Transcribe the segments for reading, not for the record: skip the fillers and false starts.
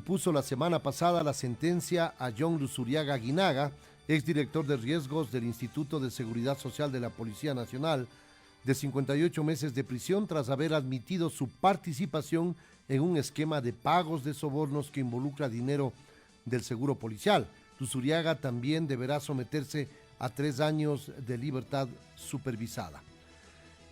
impuso la semana pasada la sentencia a John Luzuriaga Aguinaga, exdirector de riesgos del Instituto de Seguridad Social de la Policía Nacional, de 58 meses de prisión tras haber admitido su participación en un esquema de pagos de sobornos que involucra dinero del seguro policial. Luzuriaga también deberá someterse a 3 años de libertad supervisada.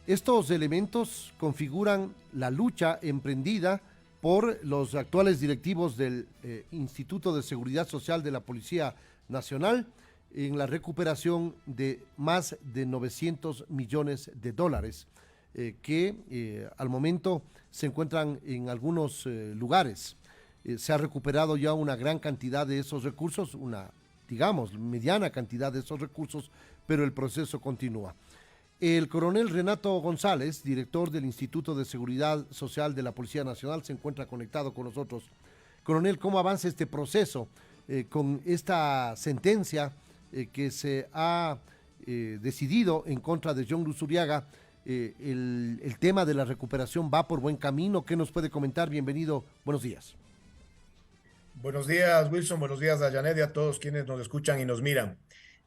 Estos elementos configuran la lucha emprendida por los actuales directivos del Instituto de Seguridad Social de la Policía Nacional en la recuperación de más de 900 millones de dólares que al momento se encuentran en algunos lugares. Se ha recuperado ya una gran cantidad de esos recursos, una, digamos, mediana cantidad de esos recursos, pero el proceso continúa. El coronel Renato González, director del Instituto de Seguridad Social de la Policía Nacional, se encuentra conectado con nosotros. Coronel, ¿cómo avanza este proceso con esta sentencia que se ha decidido en contra de John Luzuriaga? El tema de la recuperación va por buen camino. ¿Qué nos puede comentar? Bienvenido, buenos días. Buenos días, Wilson. Buenos días a Janet y a todos quienes nos escuchan y nos miran.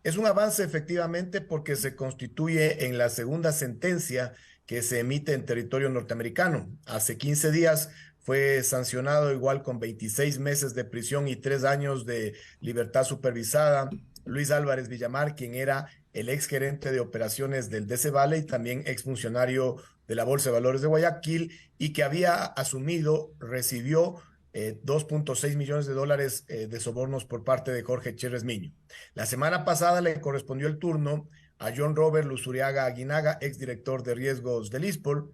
Es un avance efectivamente porque se constituye en la segunda sentencia que se emite en territorio norteamericano. Hace 15 días fue sancionado igual con 26 meses de prisión y 3 años de libertad supervisada Luis Álvarez Villamar, quien era el ex gerente de operaciones del DC Valley, también ex funcionario de la Bolsa de Valores de Guayaquil, y que había asumido, recibió 2.6 millones de dólares de sobornos por parte de Jorge Cherres Miño. La semana pasada le correspondió el turno a John Robert Luzuriaga Aguinaga, exdirector de riesgos del ISPOL,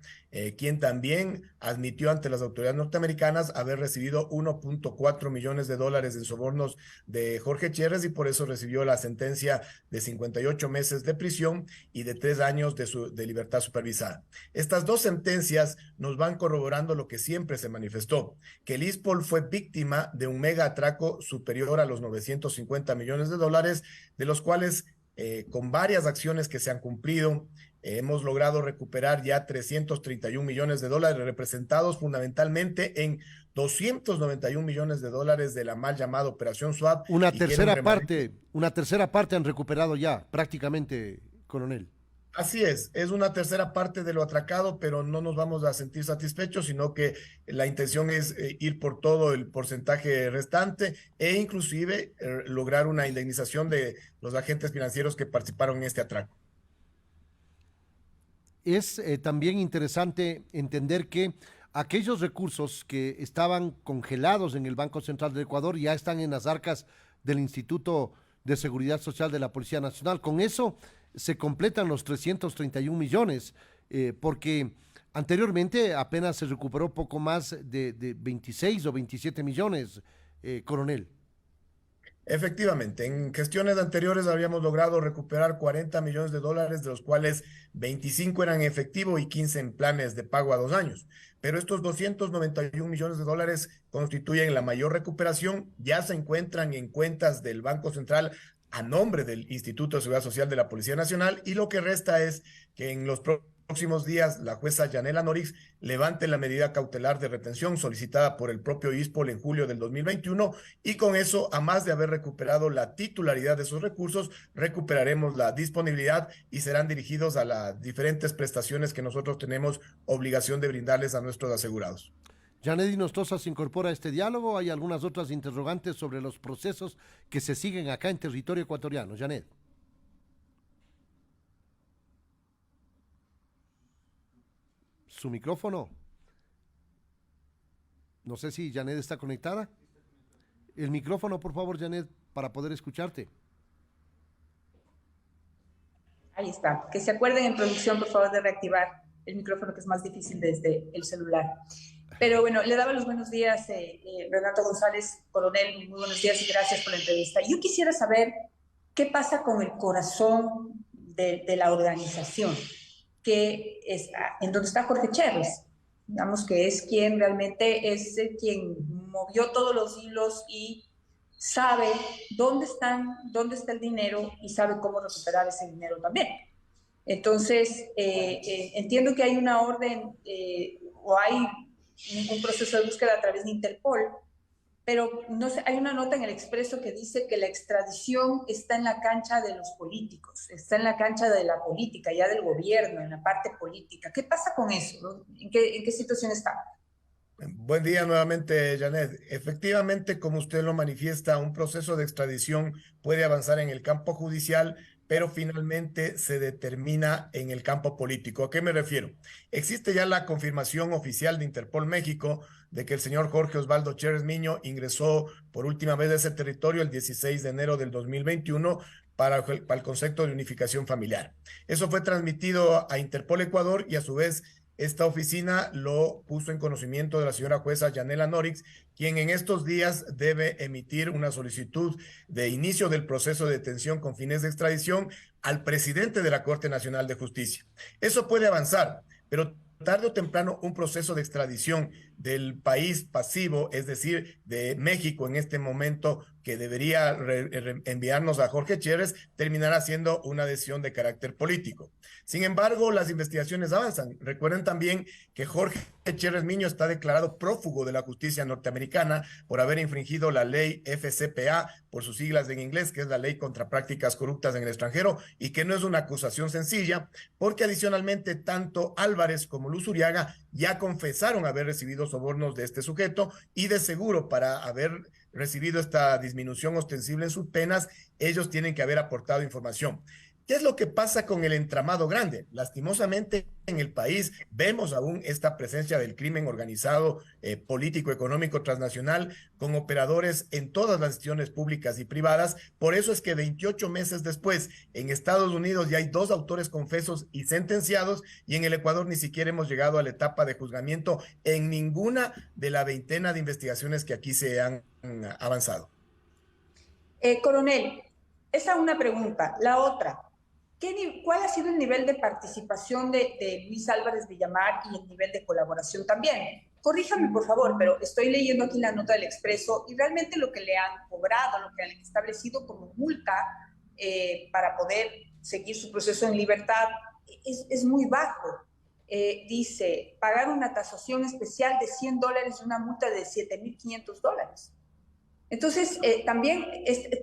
quien también admitió ante las autoridades norteamericanas haber recibido 1.4 millones de dólares en sobornos de Jorge Cherres y por eso recibió la sentencia de 58 meses de prisión y de 3 años de libertad supervisada. Estas dos sentencias nos van corroborando lo que siempre se manifestó, que el ISPOL fue víctima de un mega atraco superior a los 950 millones de dólares, de los cuales con varias acciones que se han cumplido, hemos logrado recuperar ya 331 millones de dólares, representados fundamentalmente en 291 millones de dólares de la mal llamada Operación SWAT. Una tercera parte han recuperado ya, prácticamente, coronel. Así es una tercera parte de lo atracado, pero no nos vamos a sentir satisfechos, sino que la intención es ir por todo el porcentaje restante e inclusive lograr una indemnización de los agentes financieros que participaron en este atraco. Es también interesante entender que aquellos recursos que estaban congelados en el Banco Central de Ecuador ya están en las arcas del Instituto de Seguridad Social de la Policía Nacional. Con eso se completan los 331 millones, porque anteriormente apenas se recuperó poco más de 26 o 27 millones, coronel. Efectivamente, en gestiones anteriores habíamos logrado recuperar 40 millones de dólares, de los cuales 25 eran en efectivo y 15 en planes de pago a 2 años. Pero estos 291 millones de dólares constituyen la mayor recuperación, ya se encuentran en cuentas del Banco Central a nombre del Instituto de Seguridad Social de la Policía Nacional, y lo que resta es que en los próximos días la jueza Yanela Norix levante la medida cautelar de retención solicitada por el propio ISPOL en julio del 2021, y con eso, a más de haber recuperado la titularidad de esos recursos, recuperaremos la disponibilidad y serán dirigidos a las diferentes prestaciones que nosotros tenemos obligación de brindarles a nuestros asegurados. Janet Hinojosa se incorpora a este diálogo. Hay algunas otras interrogantes sobre los procesos que se siguen acá en territorio ecuatoriano. Janet. Su micrófono. No sé si Janet está conectada. El micrófono, por favor, Janet, para poder escucharte. Ahí está. Que se acuerden en producción, por favor, de reactivar el micrófono, que es más difícil desde el celular. Pero bueno, le daba los buenos días, Renato González, coronel, muy buenos días y gracias por la entrevista. Yo quisiera saber qué pasa con el corazón de la organización, que es en donde está Jorge Cherres, digamos que es quien realmente es quien movió todos los hilos y sabe dónde está el dinero y sabe cómo recuperar ese dinero también. Entonces, entiendo que hay una orden o hay un proceso de búsqueda a través de Interpol, pero no sé, hay una nota en el Expreso que dice que la extradición está en la cancha de los políticos, está en la cancha de la política, ya del gobierno, en la parte política. ¿Qué pasa con eso? ¿No? ¿En qué situación está? Buen día nuevamente, Janet. Efectivamente, como usted lo manifiesta, un proceso de extradición puede avanzar en el campo judicial, pero finalmente se determina en el campo político. ¿A qué me refiero? Existe ya la confirmación oficial de Interpol México de que el señor Jorge Osvaldo Chérez Miño ingresó por última vez a ese territorio el 16 de enero del 2021 para el concepto de unificación familiar. Eso fue transmitido a Interpol Ecuador y a su vez esta oficina lo puso en conocimiento de la señora jueza Yanela Norix, quien en estos días debe emitir una solicitud de inicio del proceso de detención con fines de extradición al presidente de la Corte Nacional de Justicia. Eso puede avanzar, pero tarde o temprano un proceso de extradición del país pasivo, es decir, de México en este momento, que debería enviarnos a Jorge Chérez, terminará siendo una decisión de carácter político. Sin embargo, las investigaciones avanzan. Recuerden también que Jorge Chérez Miño está declarado prófugo de la justicia norteamericana por haber infringido la ley FCPA, por sus siglas en inglés, que es la ley contra prácticas corruptas en el extranjero, y que no es una acusación sencilla, porque adicionalmente tanto Álvarez como Luz Uriaga ya confesaron haber recibido sobornos de este sujeto, y de seguro para haber recibido esta disminución ostensible en sus penas, ellos tienen que haber aportado información. ¿Qué es lo que pasa con el entramado grande? Lastimosamente en el país vemos aún esta presencia del crimen organizado, político, económico, transnacional, con operadores en todas las instituciones públicas y privadas. Por eso es que 28 meses después, en Estados Unidos ya hay 2 autores confesos y sentenciados, y en el Ecuador ni siquiera hemos llegado a la etapa de juzgamiento en ninguna de la veintena de investigaciones que aquí se han avanzado. Coronel, esa es una pregunta. La otra, ¿cuál ha sido el nivel de participación de Luis Álvarez Villamar y el nivel de colaboración también? Corríjame, por favor, pero estoy leyendo aquí la nota del Expreso y realmente lo que le han cobrado, lo que han establecido como multa para poder seguir su proceso en libertad es muy bajo. Dice, pagar una tasación especial de $100 y una multa de $7.500. Entonces, también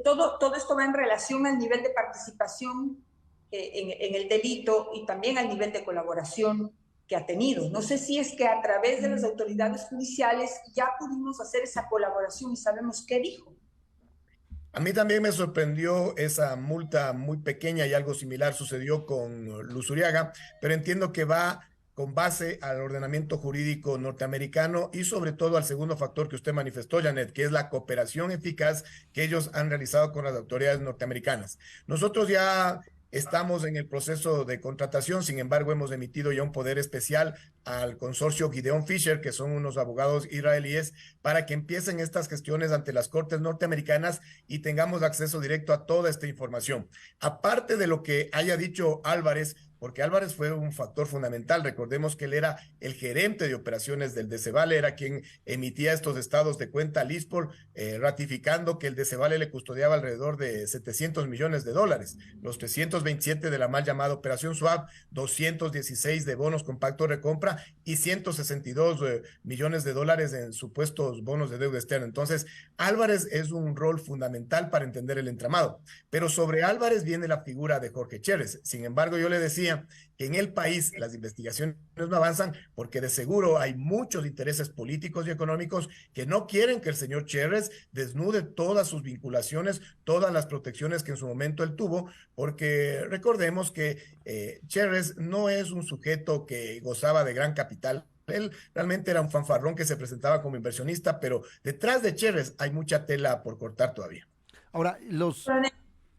todo esto va en relación al nivel de participación en el delito y también al nivel de colaboración que ha tenido. No sé si es que a través de las autoridades judiciales ya pudimos hacer esa colaboración y sabemos qué dijo. A mí también me sorprendió esa multa muy pequeña, y algo similar sucedió con Luz Uriaga, pero entiendo que va con base al ordenamiento jurídico norteamericano y sobre todo al segundo factor que usted manifestó, Janet, que es la cooperación eficaz que ellos han realizado con las autoridades norteamericanas. Nosotros ya estamos en el proceso de contratación, sin embargo, hemos emitido ya un poder especial al consorcio Gideon Fisher, que son unos abogados israelíes, para que empiecen estas gestiones ante las cortes norteamericanas y tengamos acceso directo a toda esta información. Aparte de lo que haya dicho Álvarez, porque Álvarez fue un factor fundamental. Recordemos que él era el gerente de operaciones del Decevale, era quien emitía estos estados de cuenta al ISPOR, ratificando que el Decevale le custodiaba alrededor de $700 millones, los 327 de la mal llamada Operación Swap, 216 de bonos con pacto de recompra y 162 millones de dólares en supuestos bonos de deuda externa. Entonces, Álvarez es un rol fundamental para entender el entramado. Pero sobre Álvarez viene la figura de Jorge Chérez. Sin embargo, yo le decía que en el país las investigaciones no avanzan porque de seguro hay muchos intereses políticos y económicos que no quieren que el señor Chérez desnude todas sus vinculaciones, todas las protecciones que en su momento él tuvo, porque recordemos que Chérez no es un sujeto que gozaba de gran capital. Él realmente era un fanfarrón que se presentaba como inversionista, pero detrás de Chérez hay mucha tela por cortar todavía. Ahora,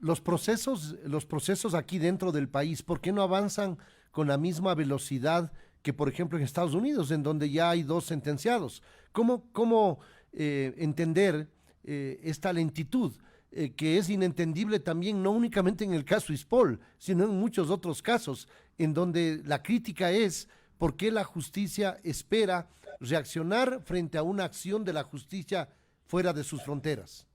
los procesos aquí dentro del país, ¿por qué no avanzan con la misma velocidad que, por ejemplo, en Estados Unidos, en donde ya hay 2 sentenciados? ¿Cómo entender esta lentitud? Que es inentendible también, no únicamente en el caso Ispol, sino en muchos otros casos, en donde la crítica es por qué la justicia espera reaccionar frente a una acción de la justicia fuera de sus fronteras.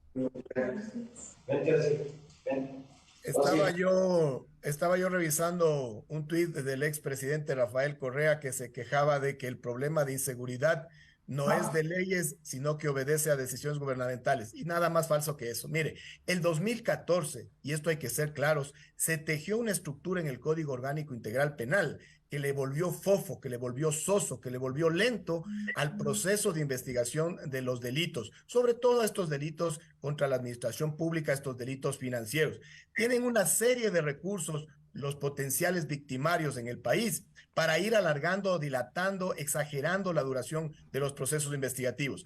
Estaba yo revisando un tuit del expresidente Rafael Correa que se quejaba de que el problema de inseguridad no es de leyes, sino que obedece a decisiones gubernamentales. Y nada más falso que eso. Mire, el 2014, y esto hay que ser claros, se tejió una estructura en el Código Orgánico Integral Penal que le volvió fofo, que le volvió soso, que le volvió lento al proceso de investigación de los delitos, sobre todo estos delitos contra la administración pública, estos delitos financieros. Tienen una serie de recursos los potenciales victimarios en el país para ir alargando, dilatando, exagerando la duración de los procesos investigativos.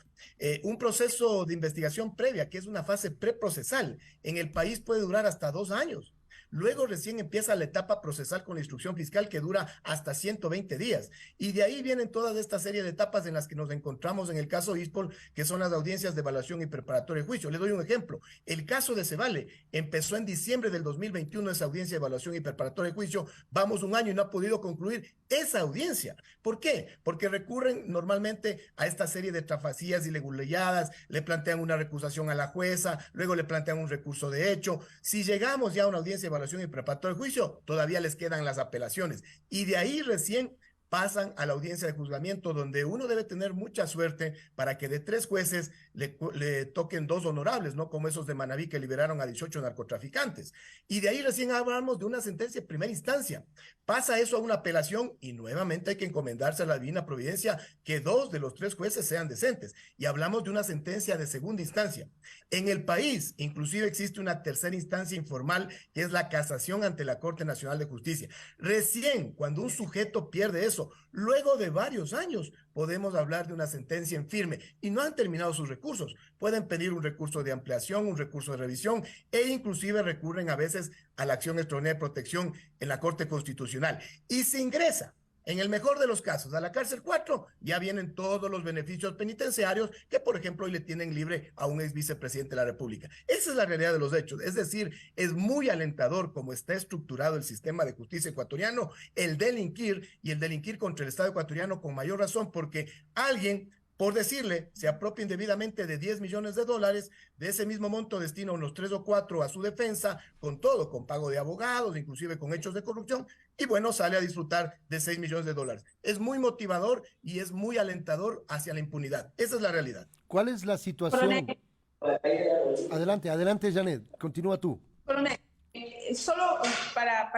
Un proceso de investigación previa, que es una fase preprocesal, en el país puede durar hasta 2 años. Luego recién empieza la etapa procesal con la instrucción fiscal que dura hasta 120 días. Y de ahí vienen toda esta serie de etapas en las que nos encontramos en el caso ISPOL, que son las audiencias de evaluación y preparatoria de juicio. Le doy un ejemplo. El caso de Cevale empezó en diciembre del 2021 esa audiencia de evaluación y preparatoria de juicio. Vamos 1 año y no ha podido concluir esa audiencia. ¿Por qué? Porque recurren normalmente a esta serie de trafacías ilegularidades, le plantean una recusación a la jueza, luego le plantean un recurso de hecho. Si llegamos ya a una audiencia de evaluación y preparatoria de juicio, todavía les quedan las apelaciones. Y de ahí recién pasan a la audiencia de juzgamiento, donde uno debe tener mucha suerte para que de 3 jueces le toquen 2 honorables, ¿no? Como esos de Manabí que liberaron a 18 narcotraficantes. Y de ahí recién hablamos de una sentencia de primera instancia. Pasa eso a una apelación y nuevamente hay que encomendarse a la divina providencia que 2 de los 3 jueces sean decentes. Y hablamos de una sentencia de segunda instancia. En el país, inclusive existe una tercera instancia informal, que es la casación ante la Corte Nacional de Justicia. Recién, cuando un sujeto pierde eso, luego de varios años, podemos hablar de una sentencia en firme y no han terminado sus recursos. Pueden pedir un recurso de ampliación, un recurso de revisión e inclusive recurren a veces a la acción extraordinaria de protección en la Corte Constitucional. Y se ingresa, en el mejor de los casos, a la cárcel 4, ya vienen todos los beneficios penitenciarios que, por ejemplo, hoy le tienen libre a un ex vicepresidente de la República. Esa es la realidad de los hechos. Es decir, es muy alentador como está estructurado el sistema de justicia ecuatoriano, el delinquir y el delinquir contra el Estado ecuatoriano con mayor razón, porque alguien, por decirle, se apropia indebidamente de $10 millones, de ese mismo monto destina unos 3 o 4 a su defensa, con todo, con pago de abogados, inclusive con hechos de corrupción, y bueno, sale a disfrutar de $6 millones. Es muy motivador y es muy alentador hacia la impunidad. Esa es la realidad. ¿Cuál es la situación? Adelante, Janet, continúa tú. Coronel, solo para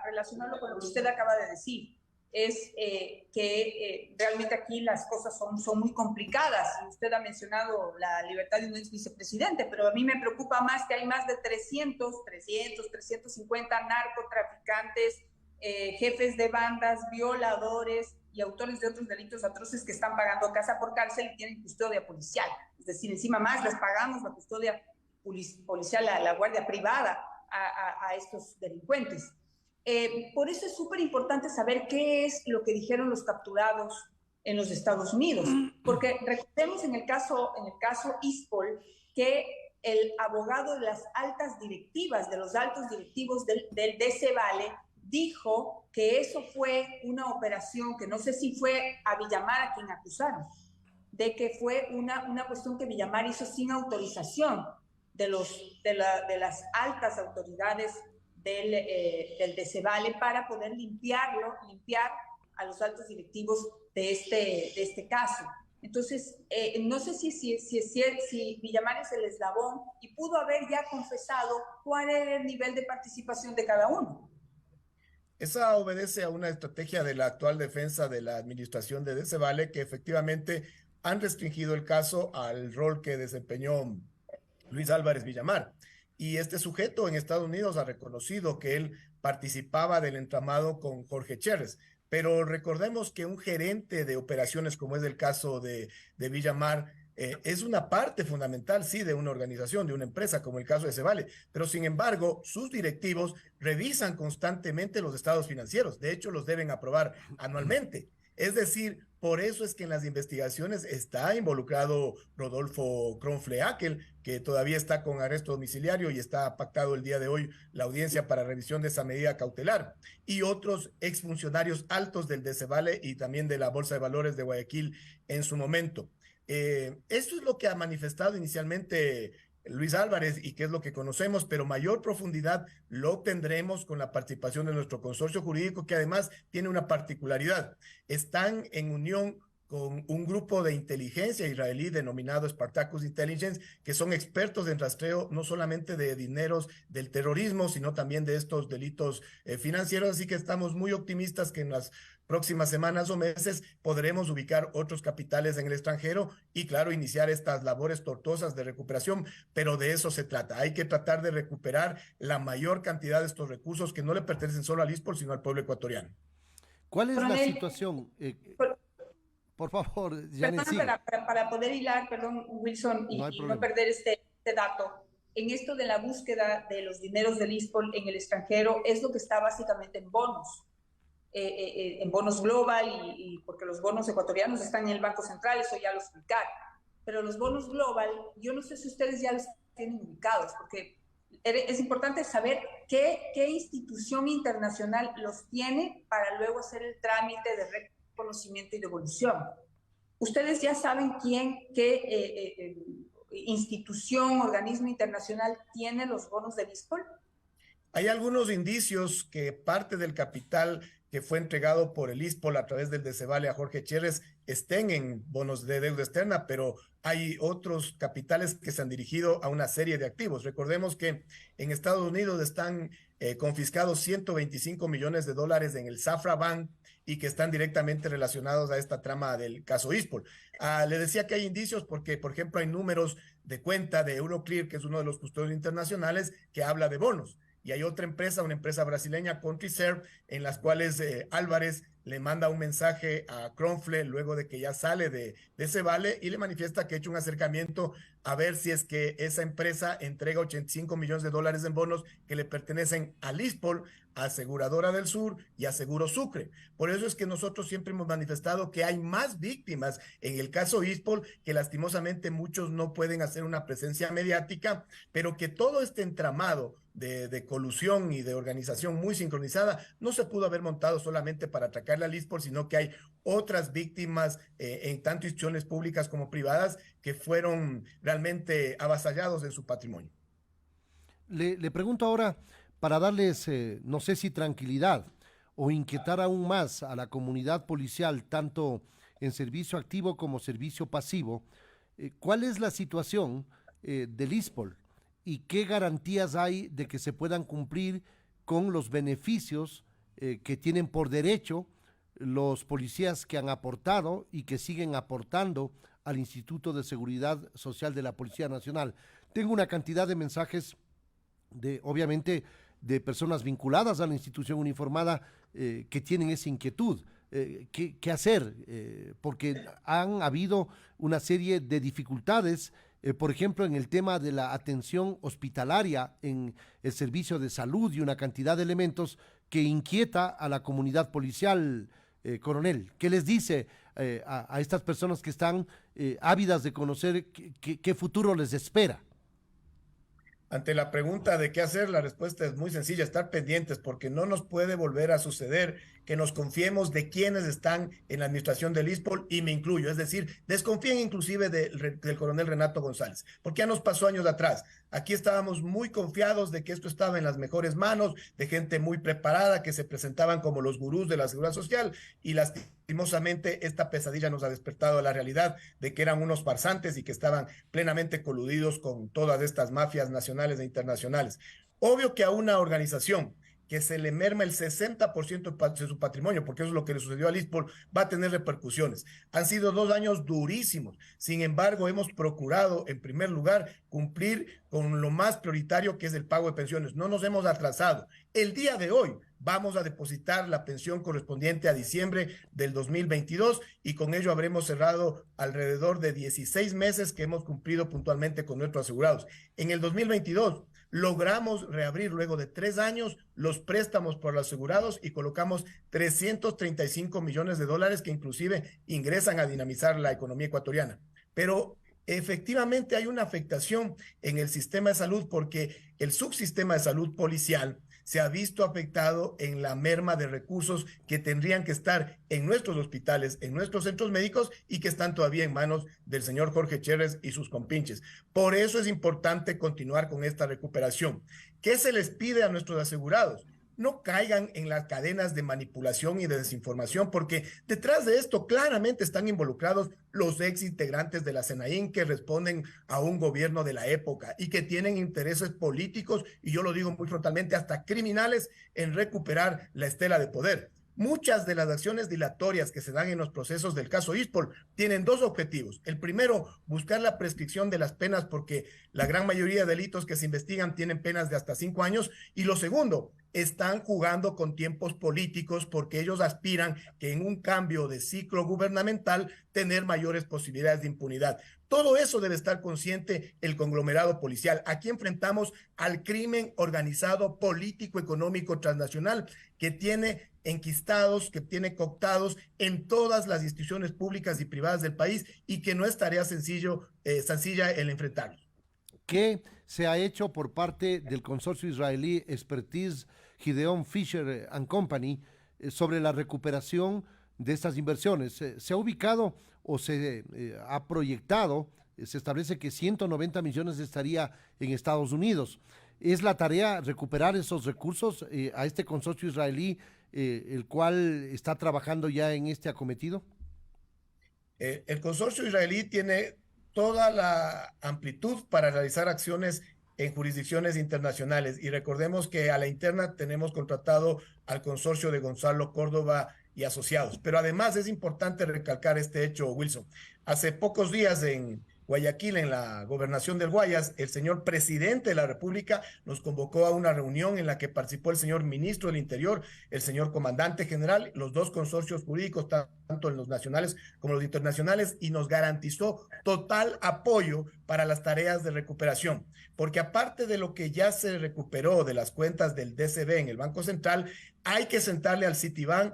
relacionarlo con lo que usted acaba de decir, es que realmente aquí las cosas son muy complicadas. Usted ha mencionado la libertad de un ex vicepresidente, pero a mí me preocupa más que hay más de 350 narcotraficantes, jefes de bandas, violadores y autores de otros delitos atroces que están pagando casa por cárcel y tienen custodia policial. Es decir, encima más les pagamos la custodia policial, la guardia privada a estos delincuentes. Por eso es súper importante saber qué es lo que dijeron los capturados en los Estados Unidos, porque recordemos en el caso ISPOL que el abogado de las altas directivas, de los altos directivos del Cevale, dijo que eso fue una operación que no sé si fue a Villamar a quien acusaron, de que fue una cuestión que Villamar hizo sin autorización de las altas autoridades del Cevale para poder limpiar a los altos directivos de este caso. Entonces, no sé si Villamar es el eslabón y pudo haber ya confesado cuál era el nivel de participación de cada uno. Esa obedece a una estrategia de la actual defensa de la administración de Cevale, que efectivamente han restringido el caso al rol que desempeñó Luis Álvarez Villamar. Y este sujeto en Estados Unidos ha reconocido que él participaba del entramado con Jorge Chérez. Pero recordemos que un gerente de operaciones, como es el caso de Villamar, es una parte fundamental, sí, de una organización, de una empresa, como el caso de Cevale. Pero, sin embargo, sus directivos revisan constantemente los estados financieros. De hecho, los deben aprobar anualmente. Es decir, por eso es que en las investigaciones está involucrado Rodolfo Kronfle-Akel, que todavía está con arresto domiciliario y está pactado el día de hoy la audiencia para revisión de esa medida cautelar, y otros exfuncionarios altos del Cevale y también de la Bolsa de Valores de Guayaquil en su momento. Esto es lo que ha manifestado inicialmente Luis Álvarez y que es lo que conocemos, pero mayor profundidad lo tendremos con la participación de nuestro consorcio jurídico, que además tiene una particularidad. Están en unión con un grupo de inteligencia israelí denominado Spartacus Intelligence, que son expertos en rastreo no solamente de dineros del terrorismo, sino también de estos delitos financieros. Así que estamos muy optimistas que en las próximas semanas o meses podremos ubicar otros capitales en el extranjero y, claro, iniciar estas labores tortuosas de recuperación, pero de eso se trata. Hay que tratar de recuperar la mayor cantidad de estos recursos que no le pertenecen solo al ISPOL, sino al pueblo ecuatoriano. ¿Cuál es la Coronel, situación? Por favor, Janet, perdón, sigue. para poder hilar, perdón, Wilson, No hay y no problema. perder este dato, en esto de la búsqueda de los dineros del ISPOL en el extranjero, es lo que está básicamente en bonos global, y porque los bonos ecuatorianos están en el Banco Central, eso ya los ubicaron. Pero los bonos global, yo no sé si ustedes ya los tienen ubicados, porque es importante saber qué institución internacional los tiene para luego hacer el trámite de reconocimiento y devolución. Ustedes ya saben qué institución, organismo internacional tiene los bonos del ISPOL. Hay algunos indicios que parte del capital que fue entregado por el ISPOL a través del Decevale a Jorge Chérez estén en bonos de deuda externa, pero hay otros capitales que se han dirigido a una serie de activos. Recordemos que en Estados Unidos están confiscados 125 millones de dólares en el Safra Bank y que están directamente relacionados a esta trama del caso ISPOL. Le decía que hay indicios porque, por ejemplo, hay números de cuenta de Euroclear, que es uno de los custodios internacionales, que habla de bonos. Y hay otra empresa, una empresa brasileña, CountryServe, en las cuales Álvarez le manda un mensaje a Kronfle luego de que ya sale de ese vale y le manifiesta que ha hecho un acercamiento a ver si es que esa empresa entrega 85 millones de dólares en bonos que le pertenecen al ISPOL, a Aseguradora del Sur y a Seguro Sucre. Por eso es que nosotros siempre hemos manifestado que hay más víctimas en el caso ISPOL, que lastimosamente muchos no pueden hacer una presencia mediática, pero que todo este entramado de colusión y de organización muy sincronizada no se pudo haber montado solamente para atracarle al ISPOL, sino que hay otras víctimas en tanto instituciones públicas como privadas que fueron realmente avasallados en su patrimonio. Le pregunto ahora, para darles, no sé si tranquilidad o inquietar aún más a la comunidad policial, tanto en servicio activo como servicio pasivo, ¿cuál es la situación del ISPOL y qué garantías hay de que se puedan cumplir con los beneficios que tienen por derecho los policías que han aportado y que siguen aportando al Instituto de Seguridad Social de la Policía Nacional? Tengo una cantidad de mensajes obviamente, de personas vinculadas a la institución uniformada que tienen esa inquietud. ¿Qué hacer? Porque han habido una serie de dificultades, por ejemplo, en el tema de la atención hospitalaria en el servicio de salud y una cantidad de elementos que inquieta a la comunidad policial, coronel. ¿Qué les dice a estas personas que están ávidas de conocer qué futuro les espera? Ante la pregunta de qué hacer, la respuesta es muy sencilla: estar pendientes, porque no nos puede volver a suceder que nos confiemos de quienes están en la administración del ISPOL, y me incluyo, es decir, desconfíen inclusive del coronel Renato González, porque ya nos pasó años atrás. Aquí estábamos muy confiados de que esto estaba en las mejores manos, de gente muy preparada que se presentaban como los gurús de la seguridad social, y lastimosamente esta pesadilla nos ha despertado a la realidad de que eran unos farsantes y que estaban plenamente coludidos con todas estas mafias nacionales e internacionales. Obvio que a una organización que se le merma el 60% de su patrimonio, porque eso es lo que le sucedió al ISPOL, va a tener repercusiones. Han sido 2 años durísimos. Sin embargo, hemos procurado, en primer lugar, cumplir con lo más prioritario, que es el pago de pensiones. No nos hemos atrasado. El día de hoy vamos a depositar la pensión correspondiente a diciembre del 2022 y con ello habremos cerrado alrededor de 16 meses que hemos cumplido puntualmente con nuestros asegurados. En el 2022 logramos reabrir, luego de 3 años, los préstamos por los asegurados y colocamos 335 millones de dólares que inclusive ingresan a dinamizar la economía ecuatoriana. Pero efectivamente hay una afectación en el sistema de salud, porque el subsistema de salud policial se ha visto afectado en la merma de recursos que tendrían que estar en nuestros hospitales, en nuestros centros médicos, y que están todavía en manos del señor Jorge Chérez y sus compinches. Por eso es importante continuar con esta recuperación. ¿Qué se les pide a nuestros asegurados? no caigan en las cadenas de manipulación y de desinformación, porque detrás de esto claramente están involucrados los ex integrantes de la SENAIN que responden a un gobierno de la época y que tienen intereses políticos, y yo lo digo muy frontalmente, hasta criminales, en recuperar la estela de poder. Muchas de las acciones dilatorias que se dan en los procesos del caso ISPOL tienen dos objetivos. El primero, buscar la prescripción de las penas, porque la gran mayoría de delitos que se investigan tienen penas de hasta 5 años. Y lo segundo, están jugando con tiempos políticos porque ellos aspiran que en un cambio de ciclo gubernamental tener mayores posibilidades de impunidad. Todo eso debe estar consciente el conglomerado policial. Aquí enfrentamos al crimen organizado, político, económico, transnacional, que tiene enquistados, que tiene cooptados en todas las instituciones públicas y privadas del país, y que no es tarea sencilla el enfrentarlos. ¿Qué se ha hecho por parte del consorcio israelí Expertise Gideon Fisher and Company sobre la recuperación de estas inversiones? ¿Se ha ubicado o se ha proyectado? Se establece que 190 millones estaría en Estados Unidos. ¿Es la tarea recuperar esos recursos a este consorcio israelí, el cual está trabajando ya en este acometido? El consorcio israelí tiene toda la amplitud para realizar acciones en jurisdicciones internacionales, y recordemos que a la interna tenemos contratado al consorcio de Gonzalo Córdoba y asociados. Pero además es importante recalcar este hecho, Wilson. Hace pocos días en Guayaquil, en la gobernación del Guayas, el señor presidente de la República nos convocó a una reunión en la que participó el señor ministro del Interior, el señor comandante general, los dos consorcios jurídicos, tanto en los nacionales como los internacionales, y nos garantizó total apoyo para las tareas de recuperación. Porque aparte de lo que ya se recuperó de las cuentas del DCB en el Banco Central, hay que sentarle al Citibank,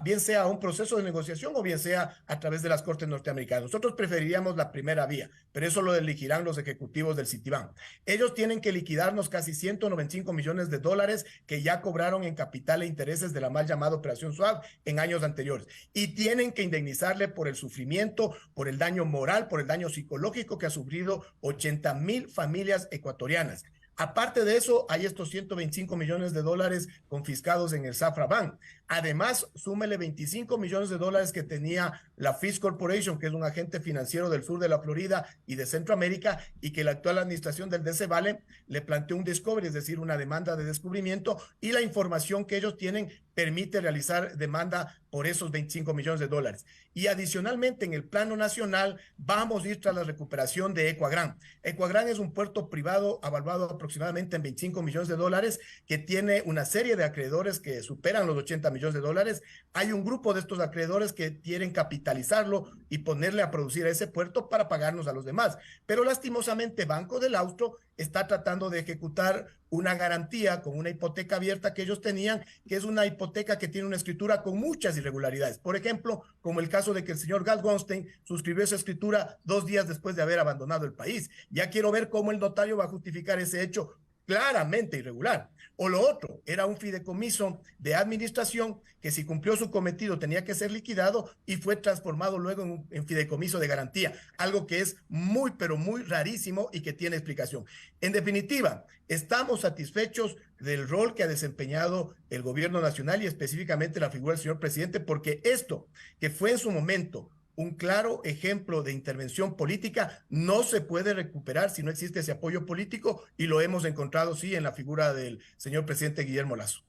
bien sea a un proceso de negociación o bien sea a través de las Cortes norteamericanas. Nosotros preferiríamos la primera vía, pero eso lo elegirán los ejecutivos del Citibank. Ellos tienen que liquidarnos casi 195 millones de dólares que ya cobraron en capital e intereses de la mal llamada Operación Suave en años anteriores. Y tienen que indemnizarle por el sufrimiento, por el daño moral, por el daño psicológico que ha sufrido 80,000 familias ecuatorianas. Aparte de eso, hay estos 125 millones de dólares confiscados en el Safra Bank. Además, súmele 25 millones de dólares que tenía la Fish Corporation, que es un agente financiero del sur de la Florida y de Centroamérica, y que la actual administración del DC Vale le planteó un discovery, es decir, una demanda de descubrimiento, y la información que ellos tienen permite realizar demanda por esos 25 millones de dólares. Y adicionalmente, en el plano nacional, vamos a ir tras la recuperación de Ecuagran. Ecuagran es un puerto privado evaluado aproximadamente en 25 millones de dólares, que tiene una serie de acreedores que superan los 80 millones de dólares. Hay un grupo de estos acreedores que quieren capitalizarlo y ponerle a producir a ese puerto para pagarnos a los demás. Pero lastimosamente, Banco del Austro está tratando de ejecutar una garantía con una hipoteca abierta que ellos tenían, que es una hipoteca que tiene una escritura con muchas irregularidades. Por ejemplo, como el caso de que el señor Gal Gonstein suscribió esa escritura 2 días después de haber abandonado el país. Ya quiero ver cómo el notario va a justificar ese hecho claramente irregular. O lo otro, era un fideicomiso de administración que, si cumplió su cometido, tenía que ser liquidado, y fue transformado luego en fideicomiso de garantía, algo que es muy, pero muy rarísimo y que tiene explicación. En definitiva, estamos satisfechos del rol que ha desempeñado el gobierno nacional y específicamente la figura del señor presidente, porque esto, que fue en su momento un claro ejemplo de intervención política, no se puede recuperar si no existe ese apoyo político, y lo hemos encontrado, sí, en la figura del señor presidente Guillermo Lasso.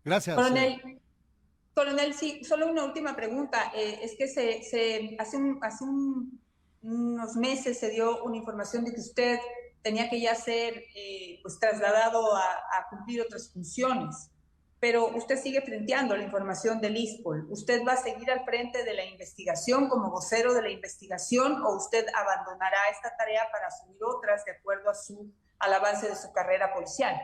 Gracias. Coronel, sí, solo una última pregunta. Es que hace unos meses se dio una información de que usted tenía que ya ser pues trasladado a cumplir otras funciones, pero usted sigue frenteando la información del ISPOL. ¿Usted va a seguir al frente de la investigación como vocero de la investigación, o usted abandonará esta tarea para asumir otras de acuerdo al avance de su carrera policial?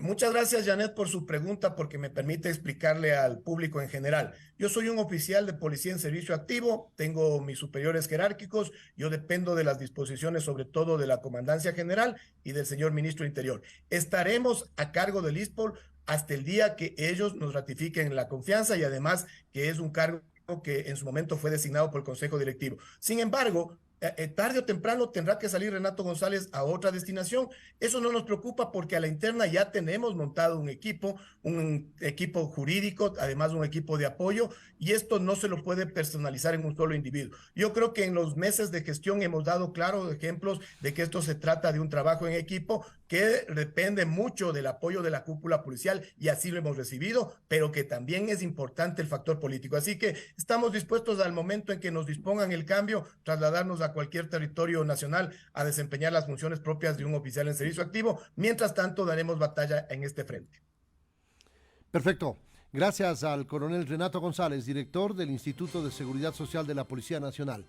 Muchas gracias, Janet, por su pregunta, porque me permite explicarle al público en general. Yo soy un oficial de policía en servicio activo, tengo mis superiores jerárquicos, yo dependo de las disposiciones, sobre todo de la Comandancia General y del señor Ministro Interior. Estaremos a cargo del ISPOL hasta el día que ellos nos ratifiquen la confianza, y además que es un cargo que en su momento fue designado por el Consejo Directivo. Sin embargo, tarde o temprano tendrá que salir Renato González a otra destinación. Eso no nos preocupa porque a la interna ya tenemos montado un equipo jurídico, además un equipo de apoyo, y esto no se lo puede personalizar en un solo individuo. Yo creo que en los meses de gestión hemos dado claros ejemplos de que esto se trata de un trabajo en equipo que depende mucho del apoyo de la cúpula policial, y así lo hemos recibido, pero que también es importante el factor político. Así que estamos dispuestos al momento en que nos dispongan el cambio, trasladarnos a cualquier territorio nacional a desempeñar las funciones propias de un oficial en servicio activo. Mientras tanto, daremos batalla en este frente. Perfecto. Gracias al coronel Renato González, director del Instituto de Seguridad Social de la Policía Nacional.